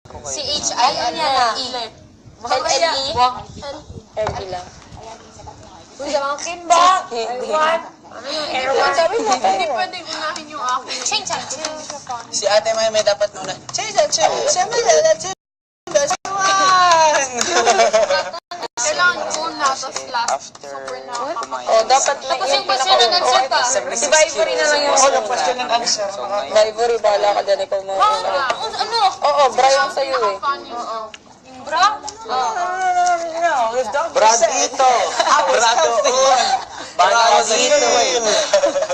C-H-I-L-E. L-L-E? L-E lang. Kung sa mga kimba, Erwan. Ano yung Erwan? Sabi mo, Hindi pwedeng unahin yung akin. Change. Si Ate May dapat muna. Kailangan yung una, tapos last. After kumain. Oh, dapat may Tapos yung question and answer pa. Si Ivory na lang yung yung question and answer. Ivory, bahala ka dyan. Ikaw mo. Ano? Oo, Brian sa'yo eh. Bra? Bradito. Bradoon. Bradito.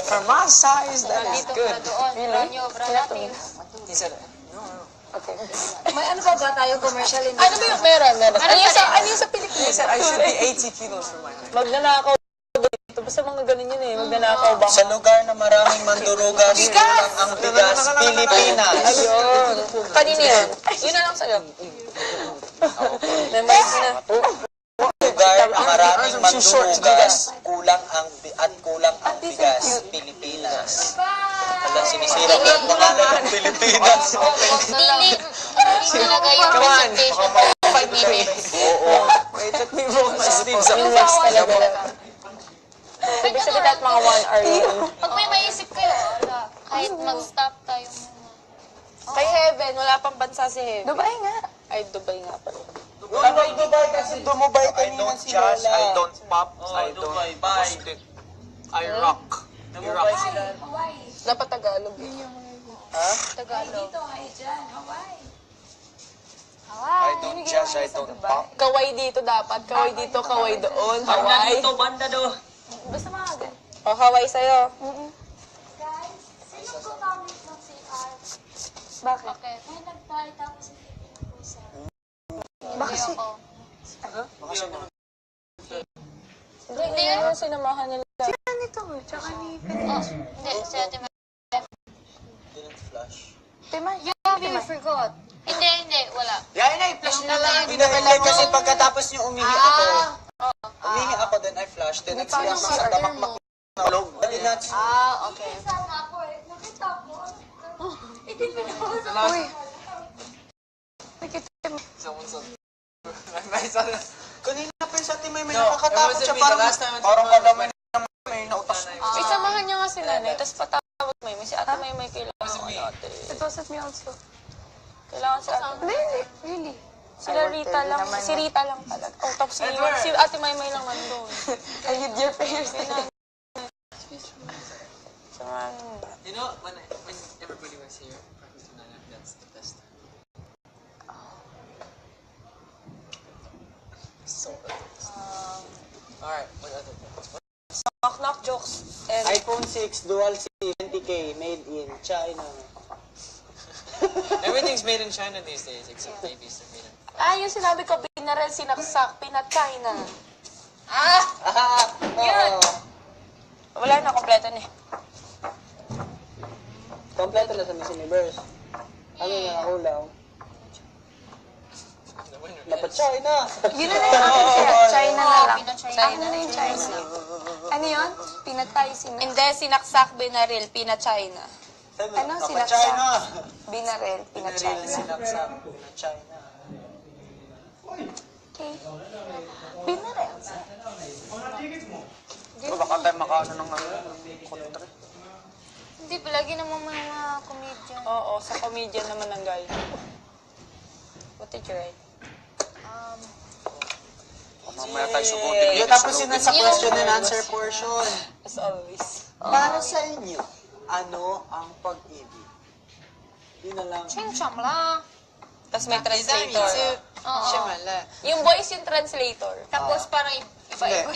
For my size, that is good. He said, Okay. May ano ba tayo commercial in Ano ba yung meron? Ano yung sa he Pilipinas? said I should be 80 kilos for my height. Magnanakaw dito. Basta mga ganun yun eh. Magnanakaw ba? Sa lugar na maraming mandurugas, kulang ang bigas, Pilipinas. Ayun. Kanina yun. Yun na lang sa'yo. Memorize na. Lugar na maraming mandurugas, kulang ang bigas, Pilipinas. Alam, sinisira ko yung pangalan ng Pilipinas. Nilagay yung presentation for 5 minutes. Wait, let me roll my sleeves up. Yung next talaga. Sabi lahat mga 1 hour yun. Pag may maisip kayo, kahit mag-stop tayo muna. Kay Heaven, wala pang bansa si Heaven. Dubai nga. Ay, Dubai nga pala. Dubai kasi Dumubay kanina si Lola. I don't pop, I don't post it. I rock. Dumubay sila. Dapat Tagalog eh. Tagalog. I don't judge, I don't pop. Kaway dito dapat. Kaway dito, kaway doon. Hawaii. banda do. Basta mga ganun. O, Hawaii sa'yo. Guys, sino gumamit ng CR? Bakit? May nagbalita ako sa pusa. Bakit si... Ako. Hindi yun. Sinamahan nila. Nito, tsaka ni Oh, hindi, si Ate May. Didn't flash. Tema. Yeah, we forgot. Hindi, wala. Yan na, i-flash na lang. Pinahilay kasi pagkatapos niyo umihi ako. Umihi ako, then I flashed. Then nagsiyang sa damakmak na ulog. Okay. Sama ako eh. Nakita ko. Hindi ko na Uy. Kanina pa yung sa atin may nakakatakot siya. Parang kadamay na may nautas. Ay, samahan niya nga si nanay. Tapos patawag may si ate may kailangan ng ate. It was at me also. Kailangan si ate. Hindi, really. Sila Rita lang. Si Rita lang talaga. Oh, tapos si ate may lang nandun. I hid your prayers. Samahan. You know, when everybody was here, practice to Nana, that's the best time. So good. Alright, what other things? Knock jokes. And iPhone 6 Dual C 20K made in China. Everything's made in China these days, except babies are made in yung sinabi ko, binarel, sinaksak, pinat-China. Yun! Wala na, kompleto na eh. Kompleto na sa Miss Universe. Ano na nakulang? Dapat China! Yun na lang natin. China na lang. Pina-China. Ano na yung China? Ano yun? Pinatay sina. Hindi, sinaksak, binaril, pinat-China. Ano? Dapat Sinaksak. China! Binarel. Pinat-China. Sinaksak na China. Okay. Binarel. Baka tayo makaano ng kontra. Hindi, palagi naman mga comedian. Oo, sa comedian naman ang galing. What did you write? Mamaya tayo subutin. Tapos yun na sa question and answer portion. As always. Para sa inyo, ano ang pag-ibig? Yun na lang. Ching-chong lang. Tapos may translator. Oo. Yung voice yung translator. Tapos parang iba-iba.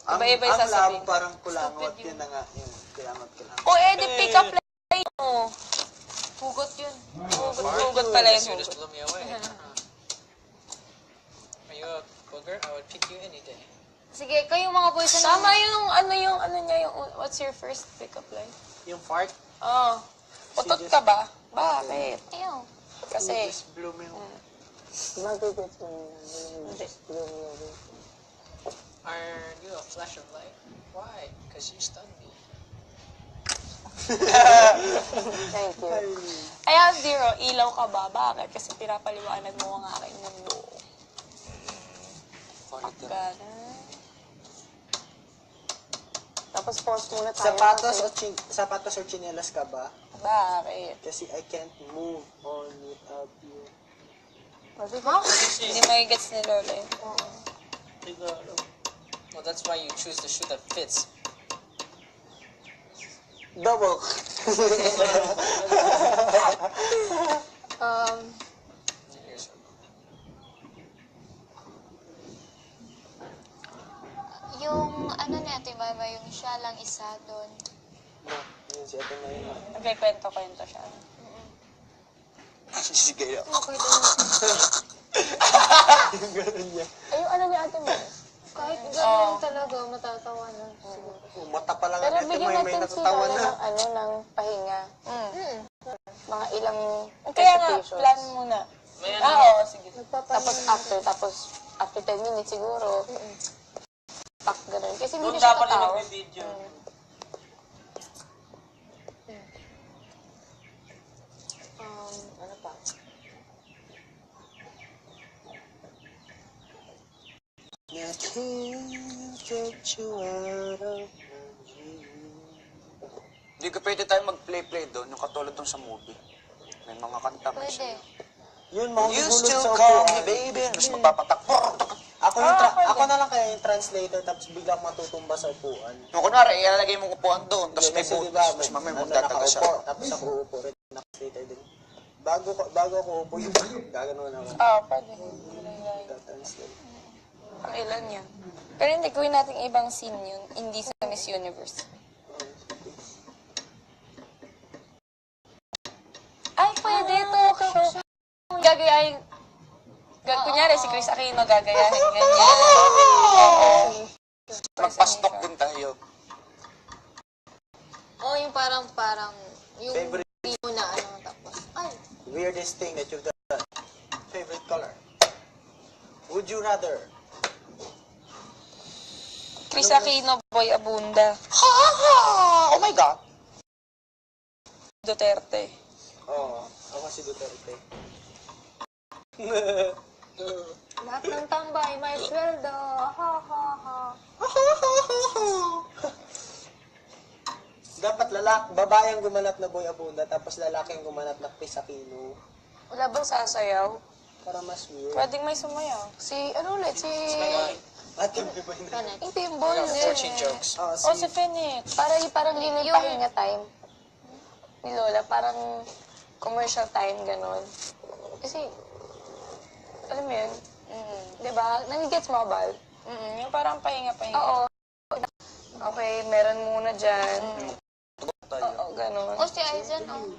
Iba-iba yung Ang sasabihin. love parang kulangot. Yun na nga. Yun, kulangot. O, di pick up line mo. Hugot yun. Hugot pala yung You just hugot. blew me away. Are you a booger? I would pick you any day. Sige, kayo mga boys, Tama yung ano niya, yung what's your first pick up line? Yung fart, Oh. Utot ka ba? Bakit? Ayaw. Kasi, just blew me away. Are you a flash of light? Why? Because you stunned me. Thank you. I have zero. Ilaw ka ba? Bakit? Kasi pinapaliwanag mo ang aking mundo. Pagka Tapos pause muna tayo. Sapatos or chinelas ka ba? Bakit? Kasi I can't move on without you. Hindi may gets ni Lola yun. Well, that's why you choose the shoe that fits. Double. Here's Yung ano ni Ate Baba, yung siya lang isa doon. No, yun si Ate May. Nagkikwento-kwento siya. Sige. Okay din. Yung ganun niya. Ay, yung ano ni Ate May? Kahit gano'n talaga, matatawa na siguro. Mata pa lang Pero ang Ate bigyan May, may natin si natatawa Lola na. ng ano, ng pahinga. Mga ilang Kaya nga, repetitions. plan muna. Oo, sige. Tapos after 10 minutes siguro, pak gano'n. Kasi hindi Doon na siya dapat yung tatawa. nagbe-video. Ano pa? I can't get you out of my dream. Hindi ka pwede tayo mag-play-play doon, yung katulad doon sa movie. May mga kanta may Pwede. Yun, Used mahulog to sa call upuan. me baby, tapos magpapatak. Ako na lang kaya yung translator, tapos bigla akong matutumba sa upuan. Yung kunwari, ilalagay mo upuan doon, tapos may Kasi butas, diba, tapos mamaya ano, magdataga siya. nakaupo, tapos ako upo rin, translator din. Bago ako upo, yung gagano'n ako. Oo, pwede. Translate. Ang ilan yan. Pero hindi, gawin natin ibang scene yun. Hindi sa Miss Universe. Ay, pwede ito. Gagayahin. Kunyari, si Chris Aquino gagayahin. Ganyan. Oo. Magpastok din tayo. Oh, yung parang, yung Favorite. hindi mo na ano, tapos, ay, Weirdest thing that you've done. Favorite color. Would you rather? Chris Aquino, Boy Abunda. Oh my God! Duterte. Oo, ako si Duterte. lahat ng tambay, may sweldo, ha ha ha. Dapat babae ang gumanap na Boy Abunda, tapos lalaki ang gumanap na Chris Aquino. Wala bang sasayaw? Para mas weird. Pwedeng may sumayaw. Si, ano ulit? Si... At yung iba yun. Yung Pimbol. 14 jokes. Oh, O, si Phoenix. Parang yun yung pahinga time. Ni Lola, parang commercial time, gano'n. Kasi, alam mo yun? Di ba? Nagigets mo ba? Yung parang pahinga-pahinga. Oo. Okay, meron muna dyan. Oo, gano'n. O si Aizen, oh.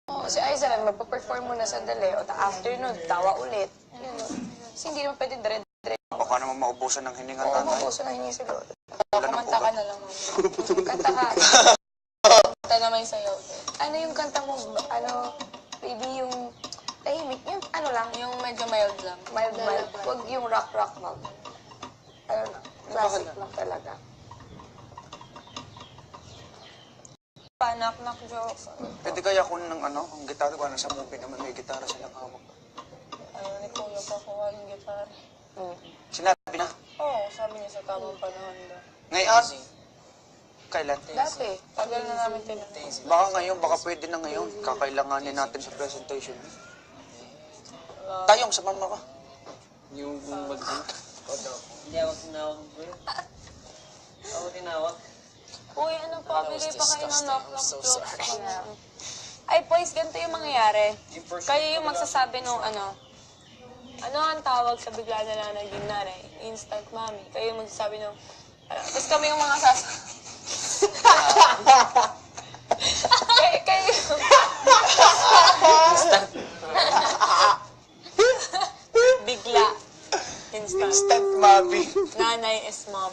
Oo, si Aizen, magpa-perform muna sandali. O, afternoon, tawa ulit. Gano'n. Kasi hindi naman pwede dire-dire. Baka naman maubusan ng hininga Oo, tatay. mabuso na hiningi si Lola. Wala na Kumanta po. ka na lang. Kanta ka. Kanta naman yung sayaw. Ano yung kanta mo? Ano, baby, yung tahimik. Yung ano lang, yung medyo mild lang. Mild. Huwag yung rock mag. Ano na, classic lang talaga. Panak-nak jokes. Pwede kaya kunin ng ano, ang gitara ko, nasa movie naman may gitara silang hawak. Ano, ni Kuya pa kuha yung guitar. Sinabi na, Oo, sabi niya sa tamang panahon daw. ngayon, kailan? Dati, tagal na namin tinanong. Baka ngayon, baka pwede na ngayon. Kakailanganin natin sa presentation. Tayong, sa mama ka. Yung mag... Hindi ako tinawag, bro. Ako tinawag. Uy, ano pa, That was bigay pa kayo ng disgusting. knock-knock I'm so jokes. sorry. Ay, boys, ganito yung mangyayari. Yung first Kayo yung magsasabi nung ano ang tawag sa bigla na lang naging nanay? Instant mommy. Kayo yung magsasabi nung, tapos kami yung mga kayo bigla. Instant. Instant mommy. Nanay is mom.